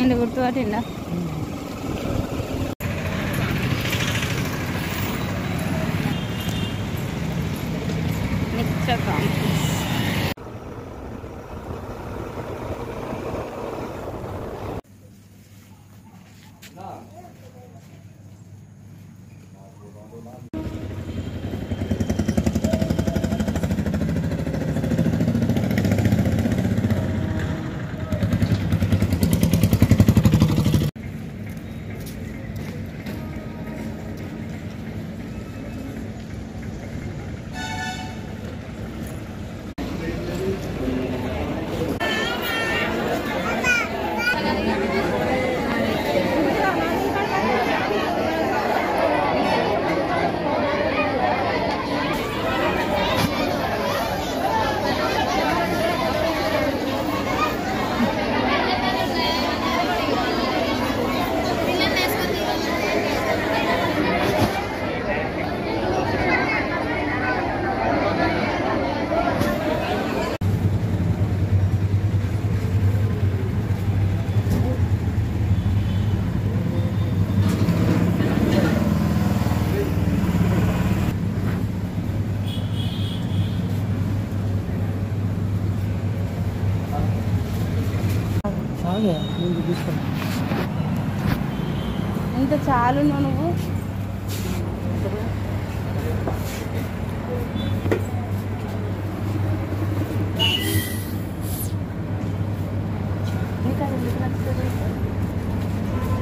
నేను గుర్తుపట్టిందా mixture complex ఇంత చాలు నువ్వు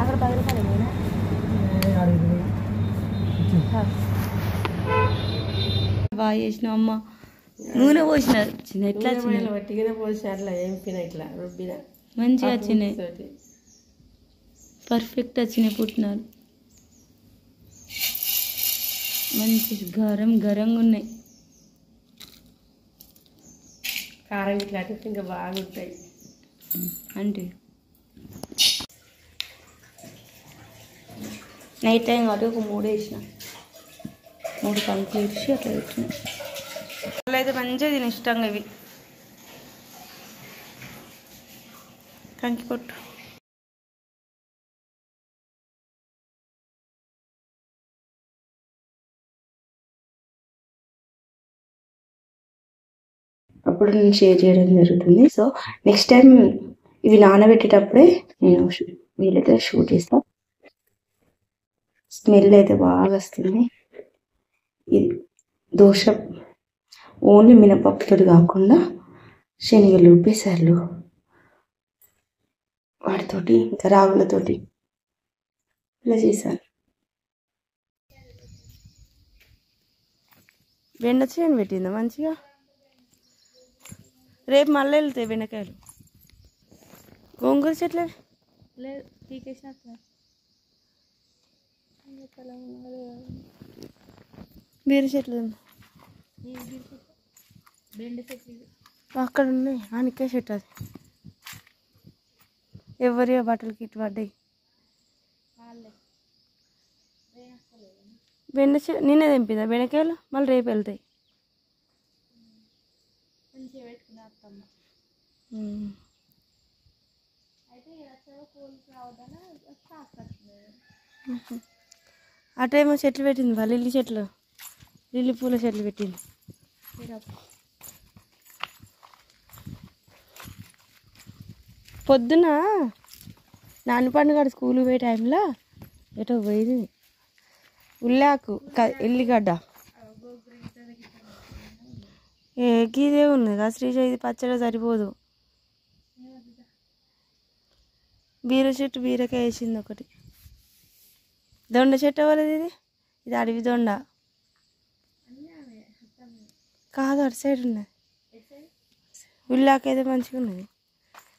అక్కడ 10 రూపాయలు బాగా చేసినావు అమ్మ నూనె పోసిన చిన్న ఎట్లా వట్టిగానే పోసి అట్లా ఏం ఇట్లా రుబ్బిన మంచిగా వచ్చినాయి పర్ఫెక్ట్ వచ్చినాయి పుట్టినారు మంచి గరంగా ఉన్నాయి కారం ఇట్లా ఇంకా బాగుంటాయి అంటే నైట్ టైం కాబట్టి ఒక 3 వేసిన 3 కంకులు ఇచ్చి అట్లా పెట్టిన అట్లా అయితే మంచిగా తిని ఇష్టంగా ఇవి కంకి పొట్టు అప్పుడు నేను షేర్ చేయడం జరుగుతుంది. సో నెక్స్ట్ టైం ఇవి నానబెట్టేటప్పుడే నేను వీలైతే షూట్ చేస్తాను. స్మెల్ అయితే బాగా వస్తుంది. ఇది దోశ ఓన్లీ మినపప్పుతో కాకుండా శనగలు పెసర్లు వాటితోటి ఇంకా రాగులతోటి ఇలా చేశాను. బెండకాయలు పెట్టిందా మంచిగా. రేపు మళ్ళీ వెళ్తాయి బెండకాయలు. గోంగూర చెట్లే లేదు పీకేసినట్టు. బీర చెట్లు బెండ చెట్లు అక్కడ ఉన్నాయి. ఆనికే చెట్టు అది. ఎవరి బట్టలకి ఇటు పడ్డాయి. బెండ చెట్టు నిన్నే తెంపిదా బెండకాయలు. మళ్ళీ రేపు వెళ్తాయి. అటేమో చెట్లు పెట్టింది బా లిల్లీ చెట్లు, లిల్లీ పూల చెట్లు పెట్టింది. పొద్దున నాని పండుగ స్కూల్కి పోయే టైంలో ఎటో పోయింది. ఉల్లాకు ఎల్లిగడ్డ గీదే ఉంది కదా శ్రీజ. ఇది పచ్చడి సరిపోదు. బీర చెట్టు బీరకాయ వేసింది ఒకటి. దొండ చెట్టు ఎవరిది ఇది? ఇది అడవి దొండ కాదు, అటు సైడ్ ఉన్నది. ఉల్లాకు అయితే మంచిగా ఉన్నది.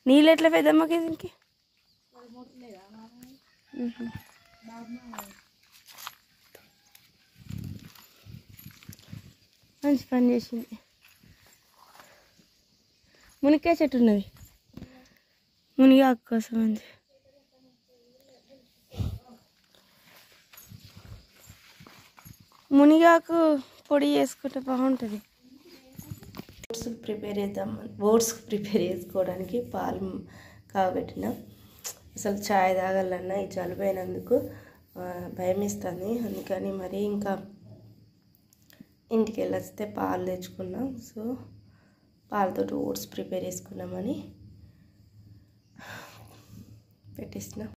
నీళ్ళు ఎట్లా పెద్దమ్మకి దీనికి? మంచి పని చేసింది. మునిక్కాయ చెట్టు ఉన్నది. మునిగాకు కోసం మంచి. మునిగాకు పొడి చేసుకుంటే బాగుంటుంది. ఓట్స్ ప్రిపేర్ చేసుకోవడానికి పాలు కాగబెట్టిన. అసలు ఛాయ్ తాగాలన్నా ఈ జలుబు అయినందుకు భయం ఇస్తుంది. అందుకని మరి ఇంకా ఇంటికి వెళ్ళొస్తే పాలు తెచ్చుకున్నాం. సో పాలతోటి ఓట్స్ ప్రిపేర్ చేసుకున్నామని పెట్టేసిన.